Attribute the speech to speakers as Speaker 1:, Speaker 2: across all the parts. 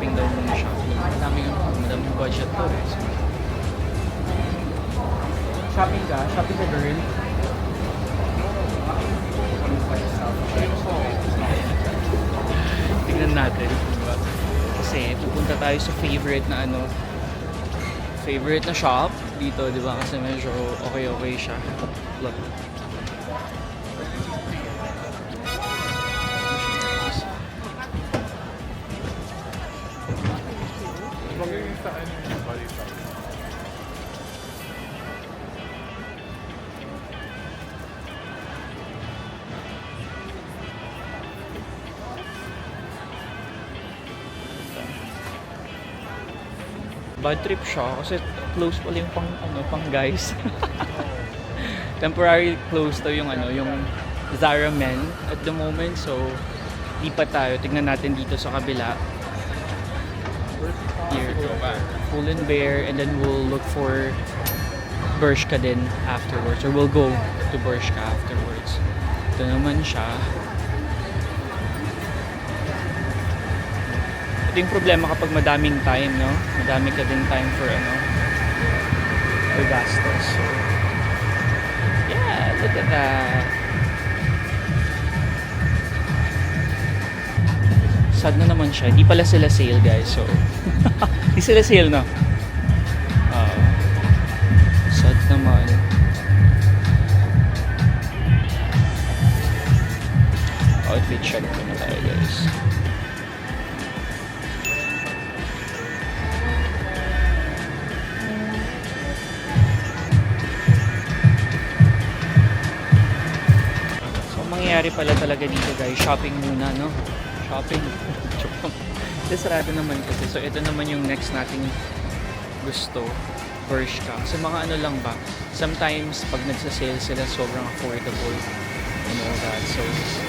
Speaker 1: shopping daw muna siya. Madaming budget to eh. So, shopping ka? Shopping ka girl? Tingnan natin. Diba? Kasi pupunta tayo sa favorite na shop dito, di ba? Kasi medyo okay siya. Look. Bad trip siya kasi close pala yung pang guys. Temporary close daw yung Zara Men at the moment, so lipat tayo. Tignan natin dito sa kabila. Here, Pull and Bear, and then we'll look for Bershka din afterwards, or we'll go to Bershka afterwards. Ito naman siya. Ito yung problema kapag madaming time, no? Madami ka din time for gastos. So, yeah, look at that. Sad na naman siya. Hindi pala sila sale, guys. So, hindi sila sale, no? Sad naman. Outfit check na tayo, guys. Mangyayari pala talaga dito, guys, shopping muna, no? Shopping. Kasi sarado naman kasi. So ito naman yung next nating gusto, Bershka. Kasi mga lang ba, sometimes pag nagsa-sale sila sobrang affordable and all that. So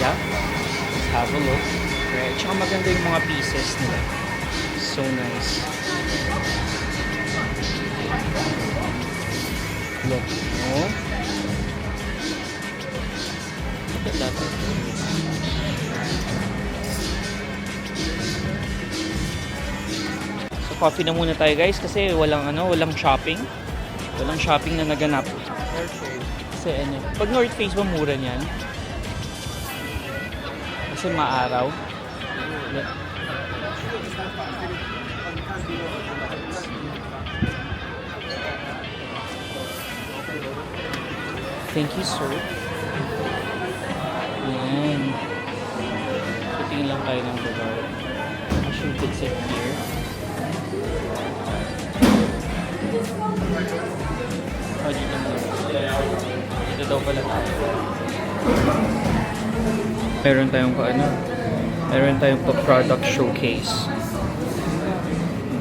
Speaker 1: yeah, let's have a look. Right? Tsaka maganda yung mga pieces nila. So nice. Look, oh. Look at that. So coffee na muna tayo, guys, kasi walang shopping. Walang shopping na naganap. Kasi pag North Face ba mura niyan? Kasi maaraw. Thank you, sir. Ayan. Patingin lang tayo ng lugar. Actually, it's it here. Oh, dito na. Dito daw pala tayo. Meron tayong product showcase.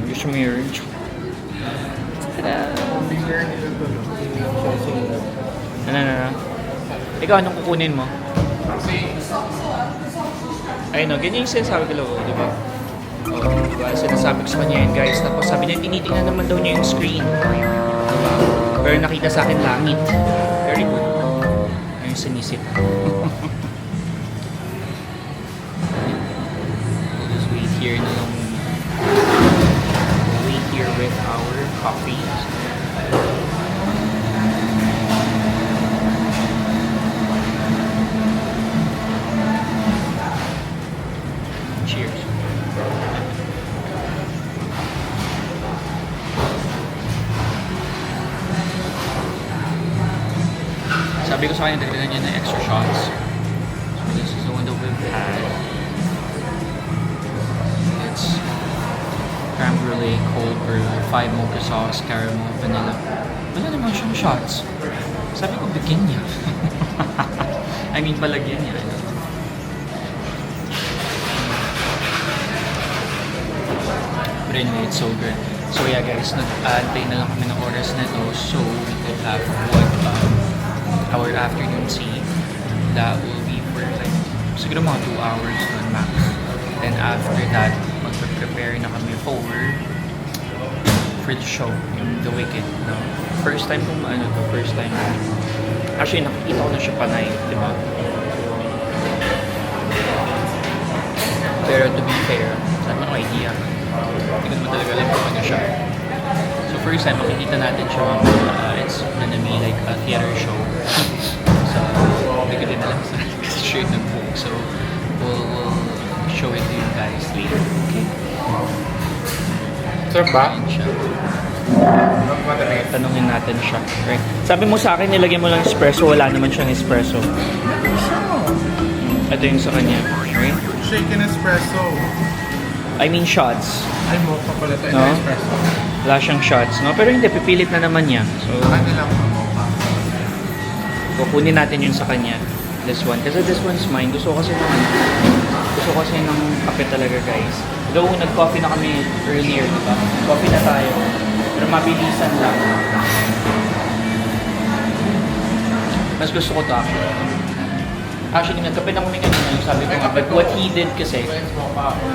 Speaker 1: Gusto mo yun? Tada! Ano? Ikaw, anong kukunin mo? Ayun, ganyan yung sinasabi ko, di ba? Diba? Sinasabi ko sa kanya yun, guys. Tapos sabi niya, tinitingnan naman daw niya yung screen. Diba? Pero nakita sa akin langit. Very good. Ayun, sinisit. We'll just wait here na lang. Wait here with our coffee. Sabi ko sa kanya, dagdagan niya ng extra shots. So this is the one that we've had. It's creme brulee, cold brew, 5 mocha sauce, caramel, vanilla. Wala naman siyang shots. Sabi ko, bigyan niya. I mean, palagyan niya. But anyway, it's so good. So yeah, guys, nag-aantay na lang kami ng oras na ito so we could have our afternoon tea. That will be for like siguro mga 2 hours on max. Then after that, magpe-prepare na kami for the show, yung The Wicked. No? First time kung first time. Actually, nakikita ko na siya panay, di ba? Pero to be fair, I have no idea Hindi ko naman talaga alam kung ano siya. So first time, makikita natin siya it's gonna be like a theater show. So, hindi ko din alam sa kasi siya yung nag-book. So, we'll show it to you guys later. Okay?
Speaker 2: Sarap ba?
Speaker 1: Ayan siya. Tanungin natin siya. Right? Sabi mo sa akin, nilagyan mo lang espresso. Wala naman siyang espresso. Ito yung sa kanya. Right?
Speaker 2: Shaken espresso.
Speaker 1: I mean shots.
Speaker 2: Ay, mocha pala tayo
Speaker 1: No?
Speaker 2: na espresso.
Speaker 1: Wala siyang shots. No? Pero hindi, pipilit na naman niya. So,
Speaker 2: Ano lang po mocha?
Speaker 1: kukunin natin yun sa kanya. This one. Kasi this one's mine. Gusto ko kasi ng kape talaga, guys. Though, nag-coffee na kami earlier, di ba? Coffee na tayo. Pero mabilisan lang. Mas gusto ko to actually. Actually, nagkape na kami kanina. Sabi ko nga, but what he did kasi,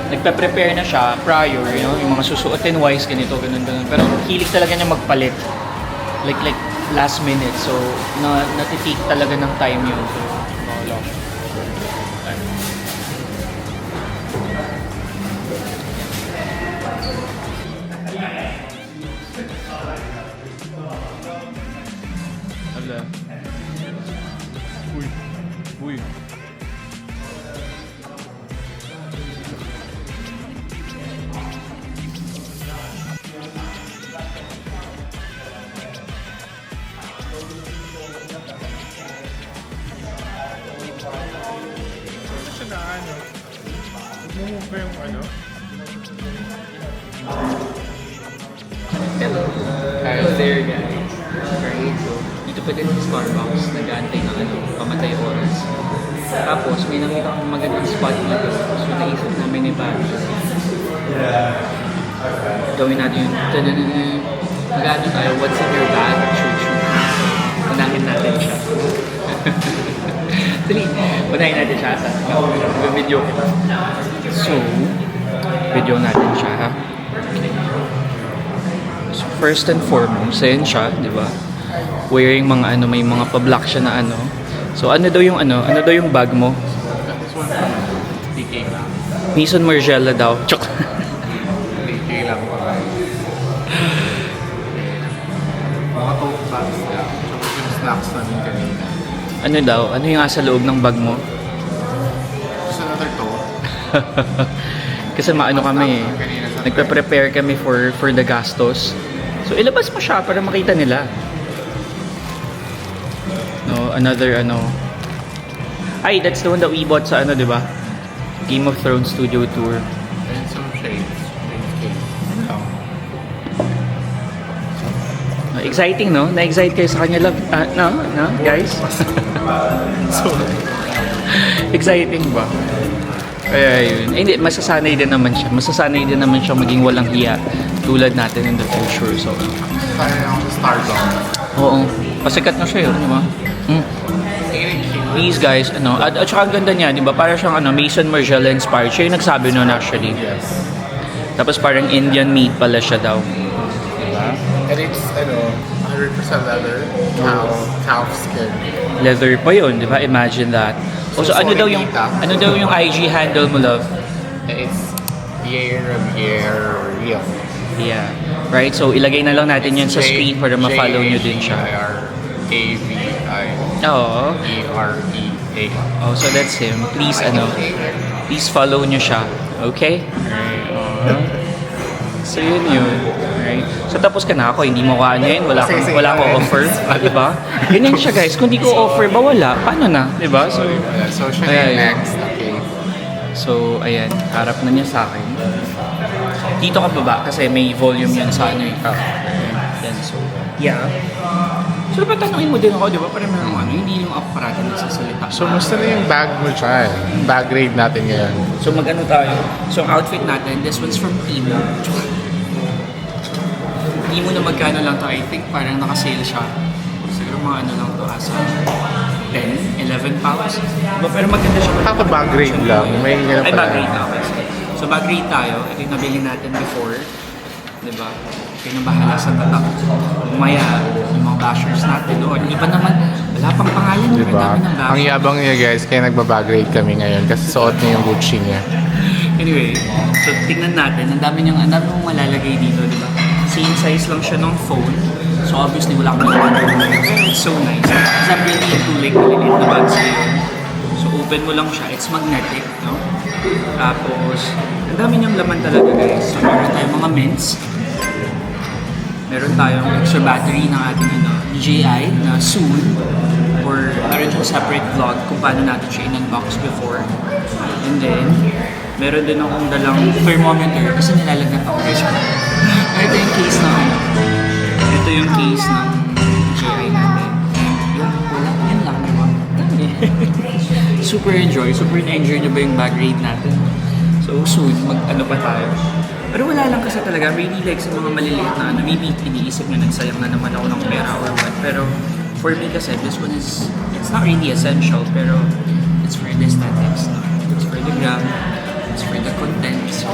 Speaker 1: nagpe-prepare na siya prior, you know, yung mga susuotin wise, ganito, ganun. Pero hilig talaga niya magpalit. Like last minute. So, natitake talaga ng time yun. So, wala. Hala. Uy.
Speaker 2: Siya na ano? Move ba yung ano?
Speaker 1: Hello there, guys. Right, so, dito pa din sa Starbucks, nag-aantay ng pamatay oras. Tapos, may nakita akong magandang spot dito. So, naisip namin ni Bobby. Gawin natin yung mag-ano tayo, what's in your bag? Shoot. Unahin natin siya. Dali, unahin natin siya sa video ko. So, video natin siya, ha? So, first and foremost, ayan siya, di ba? Wearing mga may mga pa-black siya na ano. So, ano daw yung bag mo?
Speaker 2: This one, DK lang.
Speaker 1: Maison Margiela daw. Chok.
Speaker 2: DK lang pa. Mga tote bags lang. Tsaka yung snacks namin kanina.
Speaker 1: Ano daw? Ano yung nasa loob ng bag mo?
Speaker 2: Just another tote.
Speaker 1: Kasi maano kami eh.
Speaker 2: Kanina sa
Speaker 1: Nagpe-prepare kami for the gastos. So, ilabas mo siya para makita nila. No, another Ay, that's the one that we bought sa di ba? Game of Thrones Studio Tour.
Speaker 2: And some shades.
Speaker 1: Exciting, no? Na-excite kayo sa kanya, love? No, guys?
Speaker 2: So,
Speaker 1: Exciting ba? Kaya yun. Eh, hindi, masasanay din naman siya. Masasanay din naman siya maging walang hiya tulad natin in the future. So,
Speaker 2: tayo ako sa Starbucks.
Speaker 1: oo. Pasikat na siya yun, di ba? Please guys, at saka ang ganda niya, di ba? Para siyang Maison Margiela inspired. Siya yung nagsabi nun actually.
Speaker 2: Yes.
Speaker 1: Tapos parang Indian meat pala siya daw.
Speaker 2: Diba? And it's, 100% leather. Calf skin.
Speaker 1: Leather pa yun, di ba? Imagine that. Also,
Speaker 2: So,
Speaker 1: ano daw
Speaker 2: sorry,
Speaker 1: yung IG handle mo, love?
Speaker 2: It's Pierre Real.
Speaker 1: Yeah. Right? So, ilagay na lang natin yun sa screen para ma-follow nyo din siya. Oo.
Speaker 2: J-A-V-I-E-R-E-A.
Speaker 1: Oh, so that's him. Please, please follow nyo siya. Okay? Alright. So, yun. Right? So, tapos ka na ako. Hindi mo ka yun. Wala ko offer. Di ba? Ganyan siya, guys. Kung di ko offer ba, wala. Paano na? Di ba? So,
Speaker 2: So, siya
Speaker 1: ayan.
Speaker 2: yung next. Okay.
Speaker 1: So, ayan. Harap na niya sa akin. Dito ka baba kasi may volume yan sa eh. Yan, so, yeah. So, dapat tanungin mo din ako, di ba? Para meron hindi yung ako parati nagsasalita.
Speaker 2: So, musta na yung bag mo dyan? Bag raid natin ngayon.
Speaker 1: So, tayo. So, ang outfit natin, this one's from Timo. Timo na magkano lang to, I think parang nakasale siya. Siguro mga lang to, asa 10, 11 pounds. Diba? Pero maganda siya.
Speaker 2: Ako bag raid lang. May ganun
Speaker 1: Ay,
Speaker 2: pala.
Speaker 1: bag rate okay. So, bag rate tayo. Ito yung nabili natin before. Diba? Kayo na bahala sa tatak. Umaya, yung mga bashers natin doon. Iba naman, wala pang pangalan.
Speaker 2: Diba?
Speaker 1: Ang dami ng
Speaker 2: Ang yabang niya guys, kaya nagbabag raid kami ngayon kasi suot niya yung Gucci niya.
Speaker 1: Anyway, so tingnan natin. Ang dami mong malalagay dito, di ba? Same size lang siya ng phone. So obviously wala akong nagpapagod. Pero it's so nice. Kasi I'm really into like maliliit na bags ngayon. So open mo lang siya. It's magnetic, no? Tapos, ang dami niyang laman talaga guys. So meron tayong mga mints. Meron tayong extra battery ng ating DJI na soon. Or meron siyang separate vlog kung paano natin siya in-unbox before. And then, meron din akong dalang thermometer kasi nilalagyan ako guys. Ito yung case ng ito yung case ng DJI natin. Yan lang, diba? Super na-enjoy nyo ba yung bag raid natin? So soon, mag-ano pa tayo. Pero wala lang kasi talaga, really like sa mga maliliit na maybe iniisip nyo nagsayang na naman ako ng pera or what. Pero for me kasi, this one is, it's not really essential, pero it's for the aesthetics. No? It's for the gram, it's for the content. So